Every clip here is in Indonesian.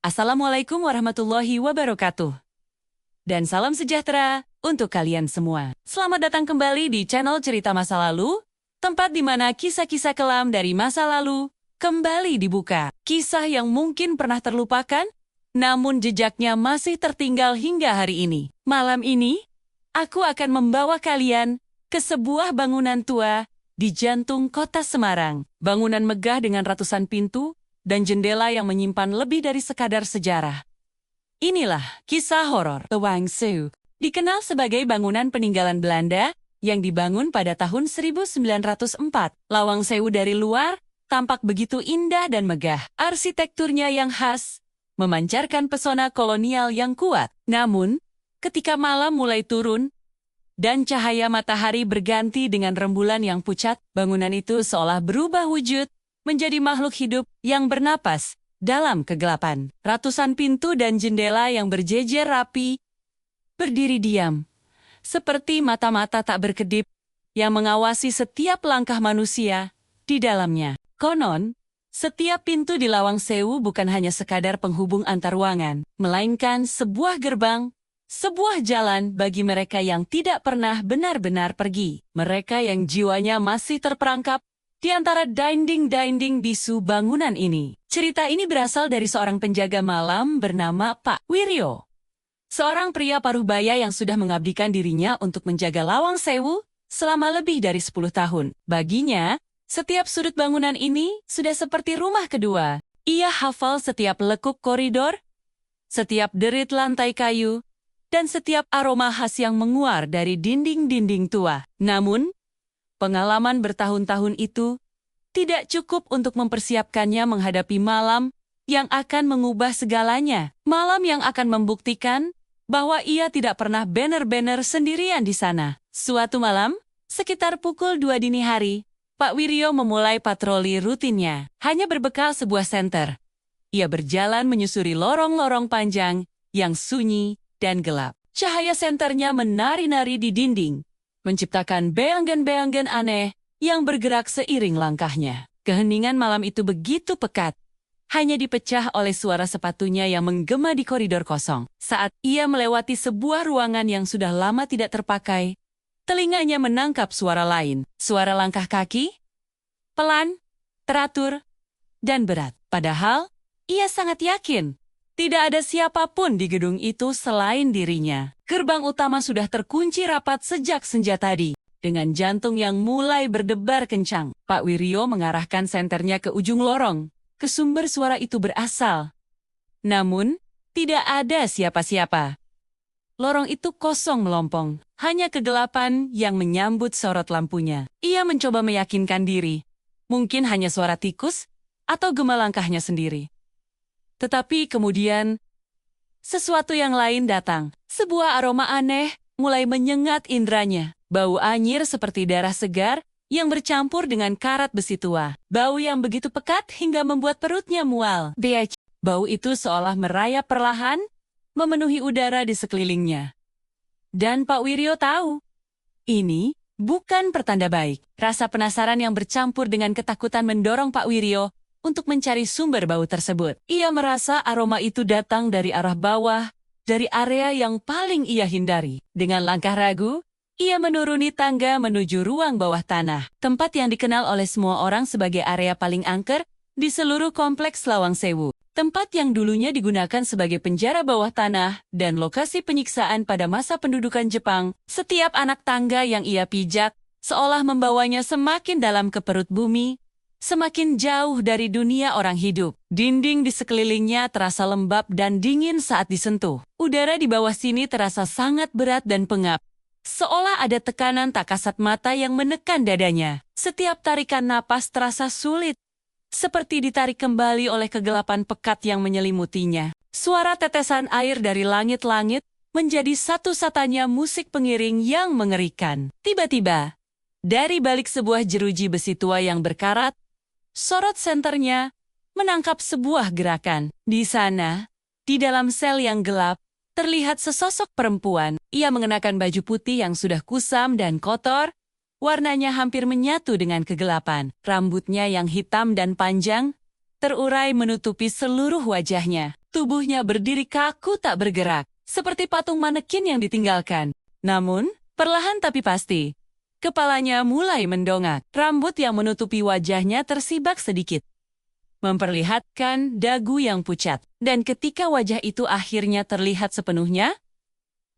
Assalamualaikum warahmatullahi wabarakatuh. Dan salam sejahtera untuk kalian semua. Selamat datang kembali di channel Cerita Masa Lalu, tempat di mana kisah-kisah kelam dari masa lalu kembali dibuka. Kisah yang mungkin pernah terlupakan, namun jejaknya masih tertinggal hingga hari ini. Malam ini, aku akan membawa kalian ke sebuah bangunan tua di jantung kota Semarang. Bangunan megah dengan ratusan pintu dan jendela yang menyimpan lebih dari sekadar sejarah. Inilah kisah horor Lawang Sewu. Dikenal sebagai bangunan peninggalan Belanda yang dibangun pada tahun 1904. Lawang Sewu dari luar tampak begitu indah dan megah. Arsitekturnya yang khas memancarkan pesona kolonial yang kuat. Namun, ketika malam mulai turun dan cahaya matahari berganti dengan rembulan yang pucat, bangunan itu seolah berubah wujud menjadi makhluk hidup yang bernapas dalam kegelapan. Ratusan pintu dan jendela yang berjejer rapi berdiri diam, seperti mata-mata tak berkedip yang mengawasi setiap langkah manusia di dalamnya. Konon, setiap pintu di Lawang Sewu bukan hanya sekadar penghubung antar ruangan, melainkan sebuah gerbang, sebuah jalan bagi mereka yang tidak pernah benar-benar pergi. Mereka yang jiwanya masih terperangkap di antara dinding-dinding bisu bangunan ini. Cerita ini berasal dari seorang penjaga malam bernama Pak Wiryo. Seorang pria paruh baya yang sudah mengabdikan dirinya untuk menjaga Lawang Sewu selama lebih dari 10 tahun. Baginya, setiap sudut bangunan ini sudah seperti rumah kedua. Ia hafal setiap lekuk koridor, setiap derit lantai kayu, dan setiap aroma khas yang menguar dari dinding-dinding tua. Namun, pengalaman bertahun-tahun itu tidak cukup untuk mempersiapkannya menghadapi malam yang akan mengubah segalanya. Malam yang akan membuktikan bahwa ia tidak pernah benar-benar sendirian di sana. Suatu malam, sekitar pukul 2 dini hari, Pak Wiryo memulai patroli rutinnya. Hanya berbekal sebuah senter, ia berjalan menyusuri lorong-lorong panjang yang sunyi dan gelap. Cahaya senternya menari-nari di dinding, menciptakan beanggen-beanggen aneh yang bergerak seiring langkahnya. Keheningan malam itu begitu pekat, hanya dipecah oleh suara sepatunya yang menggema di koridor kosong. Saat ia melewati sebuah ruangan yang sudah lama tidak terpakai, telinganya menangkap suara lain. Suara langkah kaki, pelan, teratur, dan berat. Padahal, ia sangat yakin tidak ada siapapun di gedung itu selain dirinya. Gerbang utama sudah terkunci rapat sejak senja tadi. Dengan jantung yang mulai berdebar kencang, Pak Wiryo mengarahkan senternya ke ujung lorong, ke sumber suara itu berasal. Namun, tidak ada siapa-siapa. Lorong itu kosong melompong, hanya kegelapan yang menyambut sorot lampunya. Ia mencoba meyakinkan diri, mungkin hanya suara tikus atau gema langkahnya sendiri. Tetapi kemudian, sesuatu yang lain datang. Sebuah aroma aneh mulai menyengat indranya. Bau anyir seperti darah segar yang bercampur dengan karat besi tua. Bau yang begitu pekat hingga membuat perutnya mual. Bau itu seolah merayap perlahan, memenuhi udara di sekelilingnya. Dan Pak Wiryo tahu, ini bukan pertanda baik. Rasa penasaran yang bercampur dengan ketakutan mendorong Pak Wiryo untuk mencari sumber bau tersebut. Ia merasa aroma itu datang dari arah bawah, dari area yang paling ia hindari. Dengan langkah ragu, ia menuruni tangga menuju ruang bawah tanah, tempat yang dikenal oleh semua orang sebagai area paling angker di seluruh kompleks Lawang Sewu. Tempat yang dulunya digunakan sebagai penjara bawah tanah dan lokasi penyiksaan pada masa pendudukan Jepang. Setiap anak tangga yang ia pijak seolah membawanya semakin dalam ke perut bumi, semakin jauh dari dunia orang hidup. Dinding di sekelilingnya terasa lembab dan dingin saat disentuh. Udara di bawah sini terasa sangat berat dan pengap, seolah ada tekanan tak kasat mata yang menekan dadanya. Setiap tarikan napas terasa sulit, seperti ditarik kembali oleh kegelapan pekat yang menyelimutinya. Suara tetesan air dari langit-langit menjadi satu-satunya musik pengiring yang mengerikan. Tiba-tiba, dari balik sebuah jeruji besi tua yang berkarat, sorot senternya menangkap sebuah gerakan. Di sana, di dalam sel yang gelap, terlihat sesosok perempuan. Ia mengenakan baju putih yang sudah kusam dan kotor, warnanya hampir menyatu dengan kegelapan. Rambutnya yang hitam dan panjang terurai menutupi seluruh wajahnya. Tubuhnya berdiri kaku tak bergerak, seperti patung manekin yang ditinggalkan. Namun, perlahan tapi pasti, kepalanya mulai mendongak. Rambut yang menutupi wajahnya tersibak sedikit, memperlihatkan dagu yang pucat. Dan ketika wajah itu akhirnya terlihat sepenuhnya,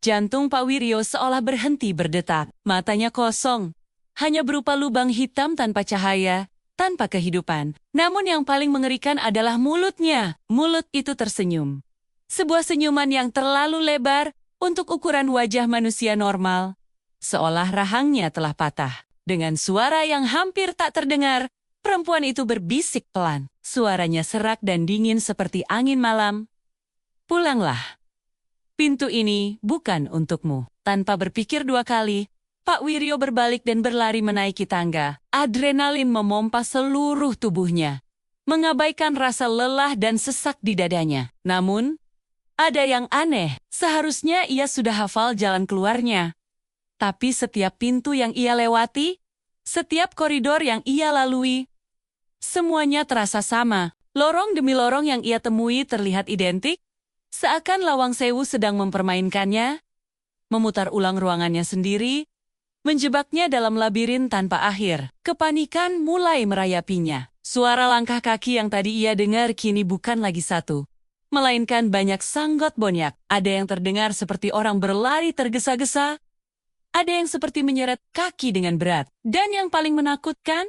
jantung Pak Wiryo seolah berhenti berdetak. Matanya kosong, hanya berupa lubang hitam tanpa cahaya, tanpa kehidupan. Namun yang paling mengerikan adalah mulutnya. Mulut itu tersenyum. Sebuah senyuman yang terlalu lebar untuk ukuran wajah manusia normal. Seolah rahangnya telah patah. Dengan suara yang hampir tak terdengar, perempuan itu berbisik pelan. Suaranya serak dan dingin seperti angin malam. Pulanglah. Pintu ini bukan untukmu. Tanpa berpikir dua kali, Pak Wiryo berbalik dan berlari menaiki tangga. Adrenalin memompa seluruh tubuhnya, mengabaikan rasa lelah dan sesak di dadanya. Namun, ada yang aneh. Seharusnya ia sudah hafal jalan keluarnya. Tapi setiap pintu yang ia lewati, setiap koridor yang ia lalui, semuanya terasa sama. Lorong demi lorong yang ia temui terlihat identik, seakan Lawang Sewu sedang mempermainkannya, memutar ulang ruangannya sendiri, menjebaknya dalam labirin tanpa akhir. Kepanikan mulai merayapinya. Suara langkah kaki yang tadi ia dengar kini bukan lagi satu, melainkan banyak sanggot bonyak. Ada yang terdengar seperti orang berlari tergesa-gesa, ada yang seperti menyeret kaki dengan berat. Dan yang paling menakutkan,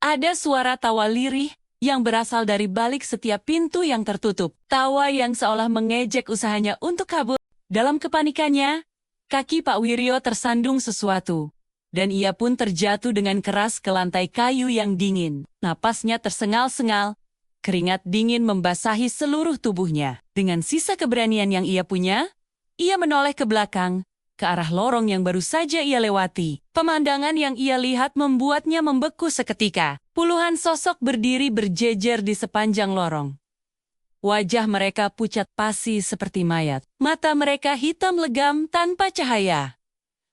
ada suara tawa lirih yang berasal dari balik setiap pintu yang tertutup. Tawa yang seolah mengejek usahanya untuk kabur. Dalam kepanikannya, kaki Pak Wiryo tersandung sesuatu, dan ia pun terjatuh dengan keras ke lantai kayu yang dingin. Napasnya tersengal-sengal, keringat dingin membasahi seluruh tubuhnya. Dengan sisa keberanian yang ia punya, ia menoleh ke belakang, ke arah lorong yang baru saja ia lewati. Pemandangan yang ia lihat membuatnya membeku seketika. Puluhan sosok berdiri berjejer di sepanjang lorong. Wajah mereka pucat pasi seperti mayat. Mata mereka hitam legam tanpa cahaya.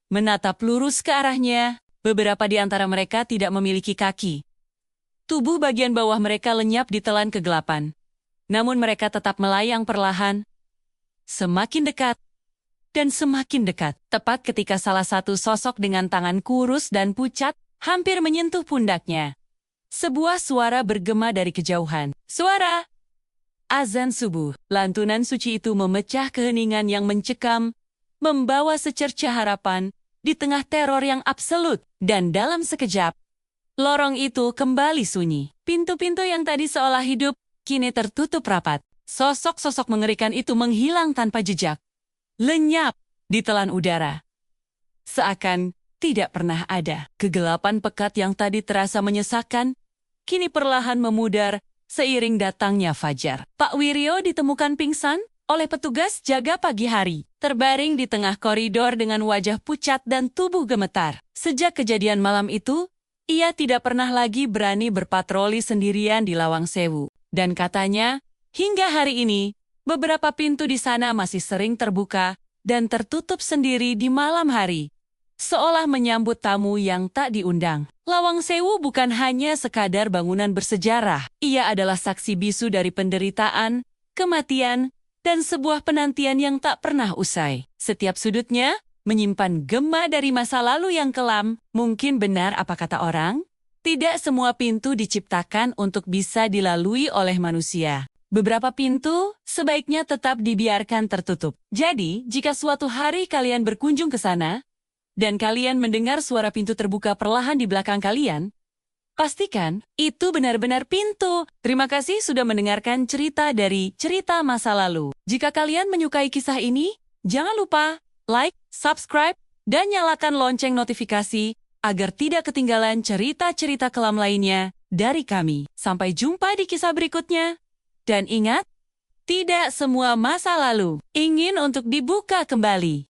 Menatap lurus ke arahnya, beberapa di antara mereka tidak memiliki kaki. Tubuh bagian bawah mereka lenyap di telan kegelapan. Namun mereka tetap melayang perlahan, semakin dekat, dan semakin dekat. Tepat ketika salah satu sosok dengan tangan kurus dan pucat hampir menyentuh pundaknya, sebuah suara bergema dari kejauhan. Suara azan subuh. Lantunan suci itu memecah keheningan yang mencekam, membawa secercah harapan di tengah teror yang absolut. Dan dalam sekejap, lorong itu kembali sunyi. Pintu-pintu yang tadi seolah hidup, kini tertutup rapat. Sosok-sosok mengerikan itu menghilang tanpa jejak, lenyap di telan udara, seakan tidak pernah ada. Kegelapan pekat yang tadi terasa menyesakkan, kini perlahan memudar seiring datangnya fajar. Pak Wiryo ditemukan pingsan oleh petugas jaga pagi hari, terbaring di tengah koridor dengan wajah pucat dan tubuh gemetar. Sejak kejadian malam itu, ia tidak pernah lagi berani berpatroli sendirian di Lawang Sewu. Dan katanya, hingga hari ini, beberapa pintu di sana masih sering terbuka dan tertutup sendiri di malam hari, seolah menyambut tamu yang tak diundang. Lawang Sewu bukan hanya sekadar bangunan bersejarah. Ia adalah saksi bisu dari penderitaan, kematian, dan sebuah penantian yang tak pernah usai. Setiap sudutnya menyimpan gema dari masa lalu yang kelam. Mungkin benar apa kata orang? Tidak semua pintu diciptakan untuk bisa dilalui oleh manusia. Beberapa pintu sebaiknya tetap dibiarkan tertutup. Jadi, jika suatu hari kalian berkunjung ke sana, dan kalian mendengar suara pintu terbuka perlahan di belakang kalian, pastikan itu benar-benar pintu. Terima kasih sudah mendengarkan cerita dari Cerita Masa Lalu. Jika kalian menyukai kisah ini, jangan lupa like, subscribe, dan nyalakan lonceng notifikasi agar tidak ketinggalan cerita-cerita kelam lainnya dari kami. Sampai jumpa di kisah berikutnya. Dan ingat, tidak semua masa lalu ingin untuk dibuka kembali.